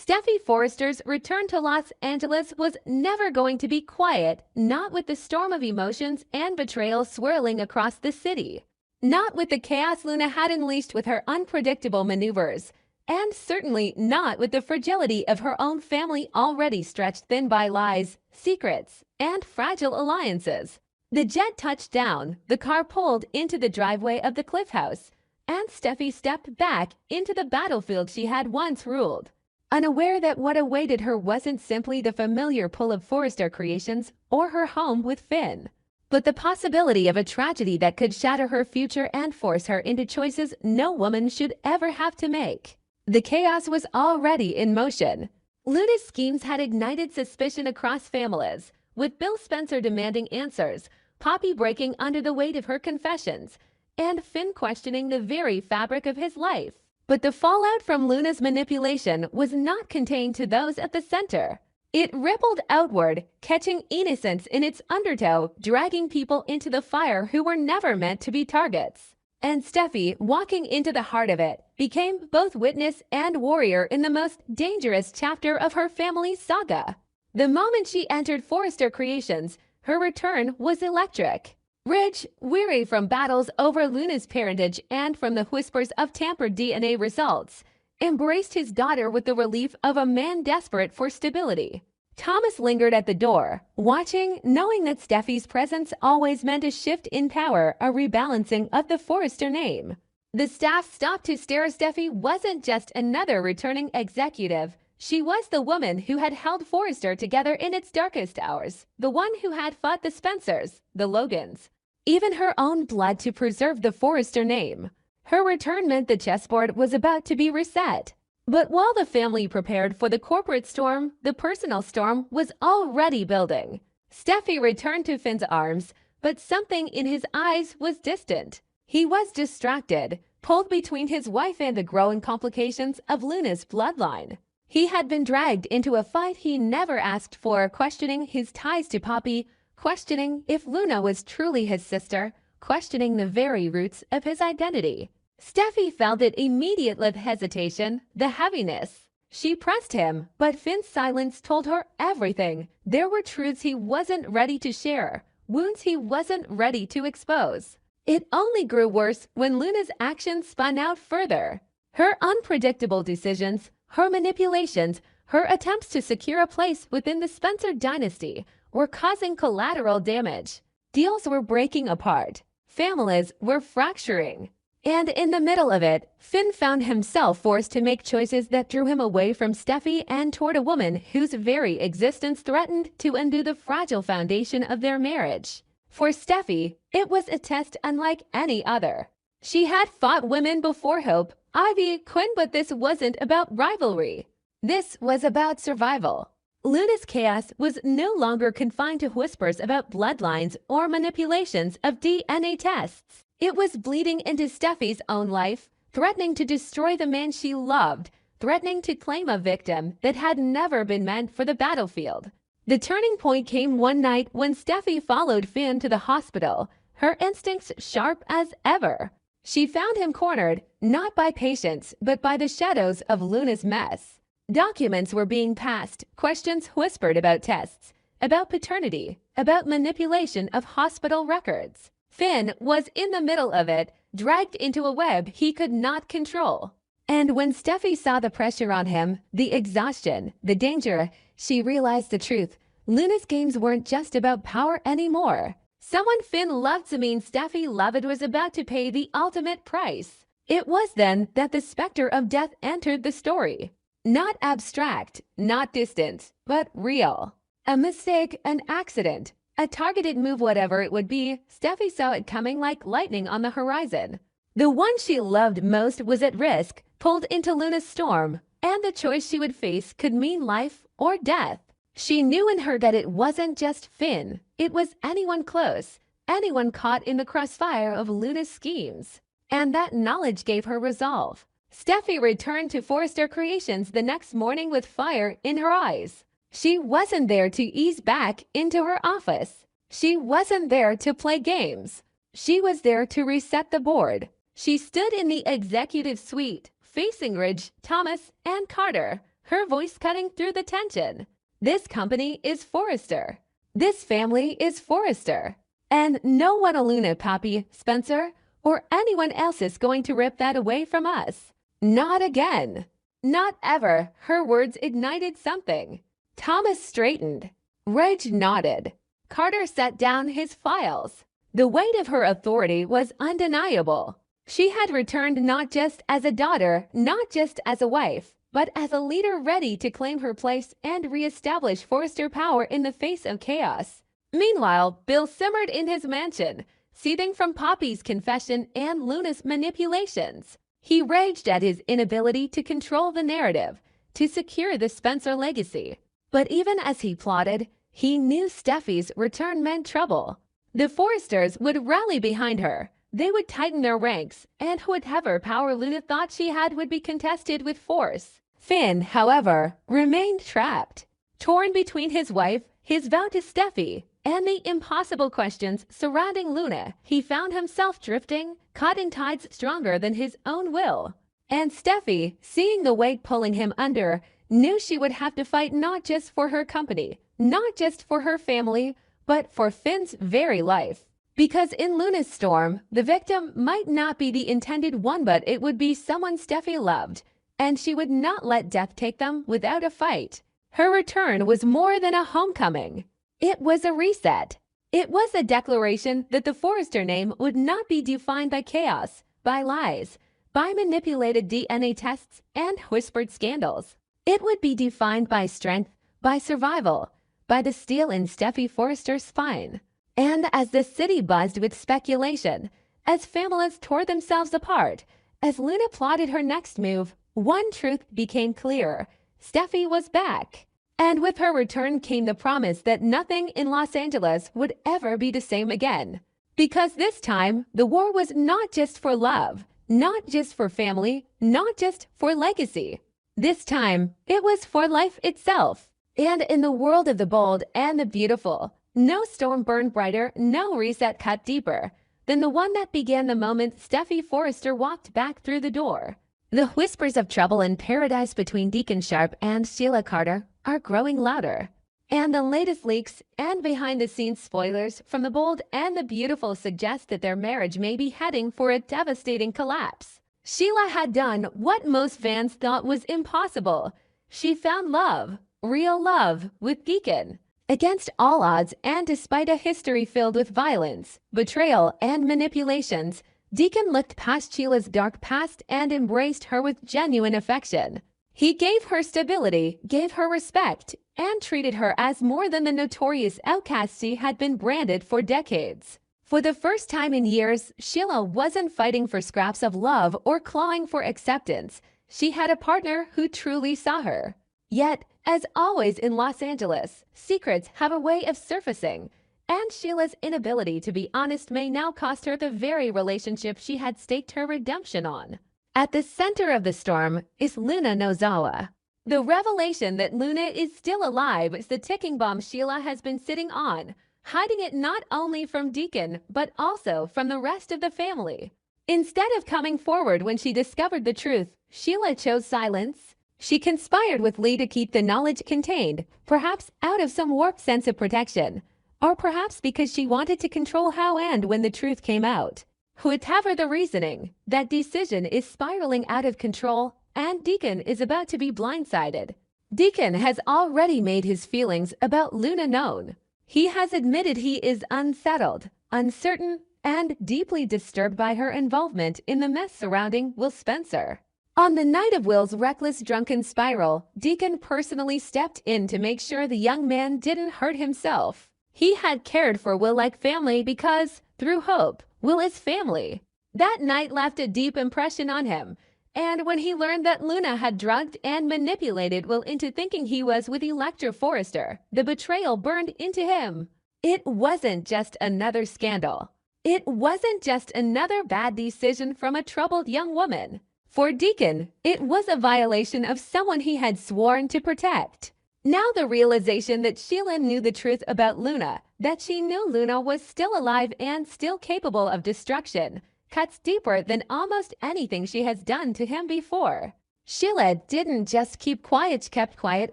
Steffy Forrester's return to Los Angeles was never going to be quiet, not with the storm of emotions and betrayal swirling across the city. Not with the chaos Luna had unleashed with her unpredictable maneuvers, and certainly not with the fragility of her own family already stretched thin by lies, secrets, and fragile alliances. The jet touched down, the car pulled into the driveway of the Cliff House, and Steffy stepped back into the battlefield she had once ruled, unaware that what awaited her wasn't simply the familiar pull of Forrester Creations or her home with Finn, but the possibility of a tragedy that could shatter her future and force her into choices no woman should ever have to make. The chaos was already in motion. Luna's schemes had ignited suspicion across families, with Bill Spencer demanding answers, Poppy breaking under the weight of her confessions, and Finn questioning the very fabric of his life. But the fallout from Luna's manipulation was not contained to those at the center. It rippled outward, catching innocence in its undertow, dragging people into the fire who were never meant to be targets. And Steffy, walking into the heart of it, became both witness and warrior in the most dangerous chapter of her family's saga. The moment she entered Forrester Creations, her return was electric. Rich, weary from battles over Luna's parentage and from the whispers of tampered DNA results, embraced his daughter with the relief of a man desperate for stability. Thomas lingered at the door, watching, knowing that Steffy's presence always meant a shift in power, a rebalancing of the Forrester name. The staff stopped to stare. Steffy wasn't just another returning executive. She was the woman who had held Forrester together in its darkest hours, the one who had fought the Spencers, the Logans, even her own blood to preserve the Forrester name. Her return meant the chessboard was about to be reset. But while the family prepared for the corporate storm, the personal storm was already building. Steffy returned to Finn's arms, but something in his eyes was distant. He was distracted, pulled between his wife and the growing complications of Luna's bloodline. He had been dragged into a fight he never asked for, questioning his ties to Poppy, questioning if Luna was truly his sister, questioning the very roots of his identity. Steffy felt it immediate with hesitation, the heaviness. She pressed him, but Finn's silence told her everything. There were truths he wasn't ready to share, wounds he wasn't ready to expose. It only grew worse when Luna's actions spun out further. Her unpredictable decisions, her manipulations, her attempts to secure a place within the Spencer dynasty were causing collateral damage. Deals were breaking apart. Families were fracturing. And in the middle of it, Finn found himself forced to make choices that drew him away from Steffy and toward a woman whose very existence threatened to undo the fragile foundation of their marriage. For Steffy, it was a test unlike any other. She had fought women before Hope, Ivy, Quinn, but this wasn't about rivalry. This was about survival. Luna's chaos was no longer confined to whispers about bloodlines or manipulations of DNA tests. It was bleeding into Steffy's own life, threatening to destroy the man she loved, threatening to claim a victim that had never been meant for the battlefield. The turning point came one night when Steffy followed Finn to the hospital, her instincts sharp as ever. She found him cornered, not by patience, but by the shadows of Luna's mess. Documents were being passed, questions whispered about tests, about paternity, about manipulation of hospital records. Finn was in the middle of it, dragged into a web he could not control. And when Steffy saw the pressure on him, the exhaustion, the danger, she realized the truth. Luna's games weren't just about power anymore. Someone Finn loved to mean Steffy loved was about to pay the ultimate price. It was then that the specter of death entered the story. Not abstract, not distant, but real. A mistake, an accident. A targeted move, whatever it would be, Steffy saw it coming like lightning on the horizon. The one she loved most was at risk, pulled into Luna's storm, and the choice she would face could mean life or death. She knew in her that it wasn't just Finn, it was anyone close, anyone caught in the crossfire of Luna's schemes. And that knowledge gave her resolve. Steffy returned to Forrester Creations the next morning with fire in her eyes. She wasn't there to ease back into her office. She wasn't there to play games. She was there to reset the board. She stood in the executive suite, facing Ridge, Thomas, and Carter, her voice cutting through the tension. This company is Forrester. This family is Forrester. And no one Luna, Pappy, Spencer, or anyone else is going to rip that away from us. Not again. Not ever. Her words ignited something. Thomas straightened. Reg nodded. Carter set down his files. The weight of her authority was undeniable. She had returned not just as a daughter, not just as a wife, but as a leader ready to claim her place and reestablish Forrester power in the face of chaos. Meanwhile, Bill simmered in his mansion, seething from Poppy's confession and Luna's manipulations. He raged at his inability to control the narrative, to secure the Spencer legacy. But even as he plotted, he knew Steffy's return meant trouble. The Forresters would rally behind her. They would tighten their ranks, and whatever power Luna thought she had would be contested with force. Finn, however, remained trapped, torn between his wife, his vow to Steffy, and the impossible questions surrounding Luna. He found himself drifting, caught in tides stronger than his own will. And Steffy, seeing the weight pulling him under, knew she would have to fight not just for her company, not just for her family, but for Finn's very life. Because in Luna's storm, the victim might not be the intended one, but it would be someone Steffy loved, and she would not let death take them without a fight. Her return was more than a homecoming. It was a reset. It was a declaration that the Forrester name would not be defined by chaos, by lies, by manipulated DNA tests and whispered scandals. It would be defined by strength, by survival, by the steel in Steffy Forrester's spine. And as the city buzzed with speculation, as families tore themselves apart, as Luna plotted her next move, one truth became clear. Steffy was back. And with her return came the promise that nothing in Los Angeles would ever be the same again. Because this time, the war was not just for love, not just for family, not just for legacy. This time, it was for life itself. And in the world of the bold and the beautiful, no storm burned brighter, no reset cut deeper than the one that began the moment Steffy Forrester walked back through the door. The whispers of trouble in paradise between Deacon Sharp and Sheila Carter are growing louder. And the latest leaks and behind-the-scenes spoilers from the bold and the beautiful suggest that their marriage may be heading for a devastating collapse. Sheila had done what most fans thought was impossible. She found love, real love, with Deacon. Against all odds and despite a history filled with violence, betrayal, and manipulations, Deacon looked past Sheila's dark past and embraced her with genuine affection. He gave her stability, gave her respect, and treated her as more than the notorious outcast she had been branded for decades. For the first time in years, Sheila wasn't fighting for scraps of love or clawing for acceptance. She had a partner who truly saw her. Yet, as always in Los Angeles, secrets have a way of surfacing, and Sheila's inability to be honest may now cost her the very relationship she had staked her redemption on. At the center of the storm is Luna Nozawa. The revelation that Luna is still alive is the ticking bomb Sheila has been sitting on, hiding it not only from Deacon, but also from the rest of the family. Instead of coming forward when she discovered the truth, Sheila chose silence. She conspired with Lee to keep the knowledge contained, perhaps out of some warped sense of protection, or perhaps because she wanted to control how and when the truth came out. Whatever the reasoning, that decision is spiraling out of control, and Deacon is about to be blindsided. Deacon has already made his feelings about Luna known. He has admitted he is unsettled, uncertain, and deeply disturbed by her involvement in the mess surrounding Will Spencer. On the night of Will's reckless drunken spiral, Deacon personally stepped in to make sure the young man didn't hurt himself. He had cared for Will like family because, through hope, Will is family. That night left a deep impression on him, and when he learned that Luna had drugged and manipulated Will into thinking he was with Electra Forrester, the betrayal burned into him. It wasn't just another scandal. It wasn't just another bad decision from a troubled young woman. For Deacon, it was a violation of someone he had sworn to protect. Now the realization that Sheila knew the truth about Luna, that she knew Luna was still alive and still capable of destruction, cuts deeper than almost anything she has done to him before. Sheila didn't just keep quiet, she kept quiet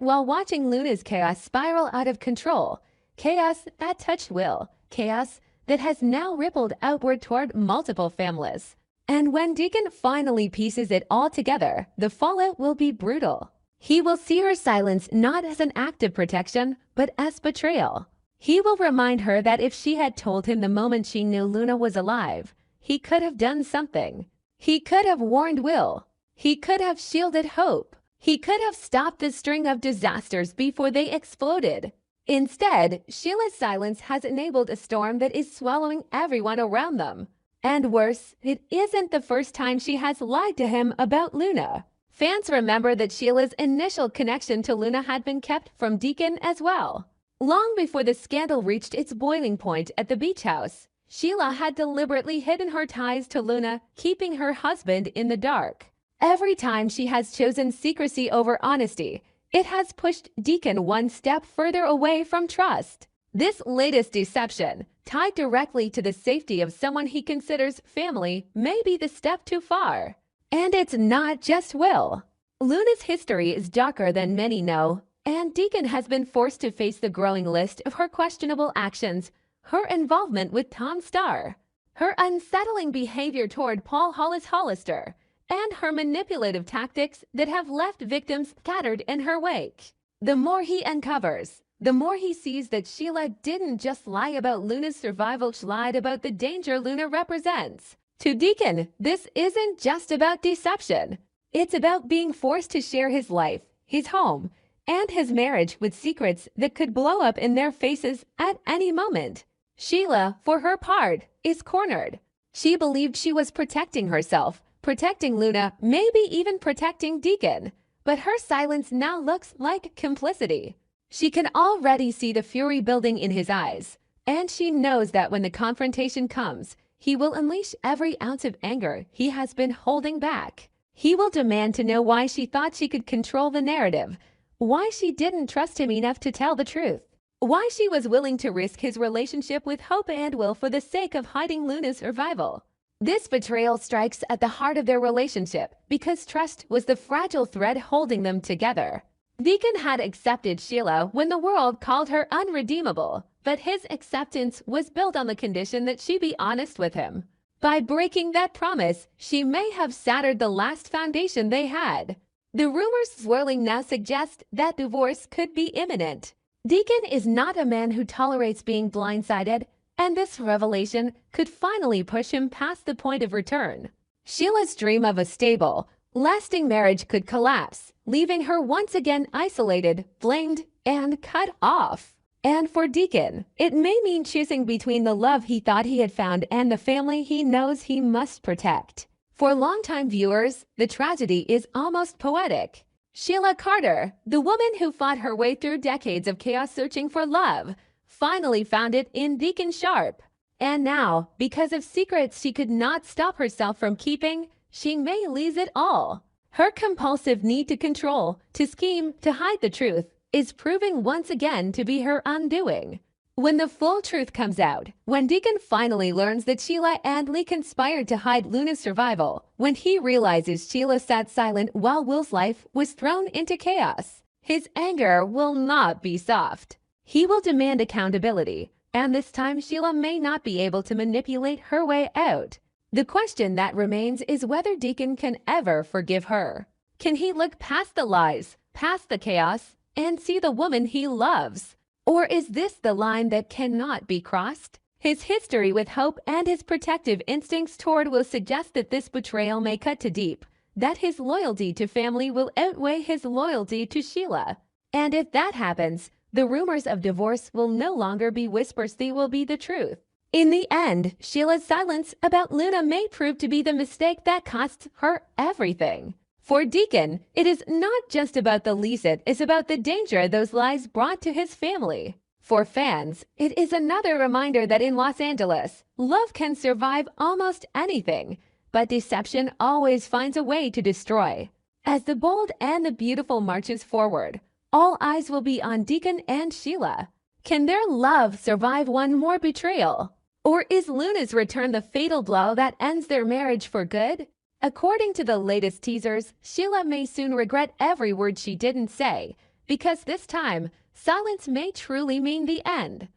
while watching Luna's chaos spiral out of control. Chaos that touched Will. Chaos that has now rippled outward toward multiple families. And when Deacon finally pieces it all together, the fallout will be brutal. He will see her silence not as an act of protection, but as betrayal. He will remind her that if she had told him the moment she knew Luna was alive, he could have done something. He could have warned Will. He could have shielded hope. He could have stopped the string of disasters before they exploded. Instead, Sheila's silence has enabled a storm that is swallowing everyone around them. And worse, it isn't the first time she has lied to him about Luna. Fans remember that Sheila's initial connection to Luna had been kept from Deacon as well. Long before the scandal reached its boiling point at the beach house, Sheila had deliberately hidden her ties to Luna, keeping her husband in the dark. Every time she has chosen secrecy over honesty, it has pushed Deacon one step further away from trust. This latest deception, tied directly to the safety of someone he considers family, may be the step too far. And it's not just Will. Luna's history is darker than many know, and Deacon has been forced to face the growing list of her questionable actions, her involvement with Tom Starr, her unsettling behavior toward Paul Hollister, and her manipulative tactics that have left victims scattered in her wake. The more he uncovers, the more he sees that Sheila didn't just lie about Luna's survival, she lied about the danger Luna represents. To Deacon, this isn't just about deception. It's about being forced to share his life, his home, and his marriage with secrets that could blow up in their faces at any moment. Sheila, for her part, is cornered. She believed she was protecting herself, protecting Luna, maybe even protecting Deacon. But her silence now looks like complicity. She can already see the fury building in his eyes, and she knows that when the confrontation comes, he will unleash every ounce of anger he has been holding back. He will demand to know why she thought she could control the narrative, why she didn't trust him enough to tell the truth, why she was willing to risk his relationship with Hope and Will for the sake of hiding Luna's survival. This betrayal strikes at the heart of their relationship because trust was the fragile thread holding them together. Deacon had accepted Sheila when the world called her unredeemable, but his acceptance was built on the condition that she be honest with him. By breaking that promise, she may have shattered the last foundation they had. The rumors swirling now suggest that divorce could be imminent. Deacon is not a man who tolerates being blindsided, and this revelation could finally push him past the point of return. Sheila's dream of a stable, lasting marriage could collapse, leaving her once again isolated, blamed, and cut off. And for Deacon, it may mean choosing between the love he thought he had found and the family he knows he must protect. For longtime viewers, the tragedy is almost poetic. Sheila Carter, the woman who fought her way through decades of chaos searching for love, finally found it in Deacon Sharp. And now, because of secrets she could not stop herself from keeping, she may lose it all. Her compulsive need to control, to scheme, to hide the truth, is proving once again to be her undoing. When the full truth comes out, when Deacon finally learns that Sheila and Lee conspired to hide Luna's survival, when he realizes Sheila sat silent while Will's life was thrown into chaos, his anger will not be soft. He will demand accountability, and this time Sheila may not be able to manipulate her way out. The question that remains is whether Deacon can ever forgive her. Can he look past the lies, past the chaos, and see the woman he loves? Or is this the line that cannot be crossed? His history with Hope and his protective instincts toward Will suggest that this betrayal may cut too deep, that his loyalty to family will outweigh his loyalty to Sheila. And if that happens, the rumors of divorce will no longer be whispers, they will be the truth. In the end, Sheila's silence about Luna may prove to be the mistake that costs her everything. For Deacon, it is not just about the lease, it is about the danger those lies brought to his family. For fans, it is another reminder that in Los Angeles, love can survive almost anything, but deception always finds a way to destroy. As the bold and the beautiful marches forward, all eyes will be on Deacon and Sheila. Can their love survive one more betrayal? Or is Luna's return the fatal blow that ends their marriage for good? According to the latest teasers, Sheila may soon regret every word she didn't say, because this time, silence may truly mean the end.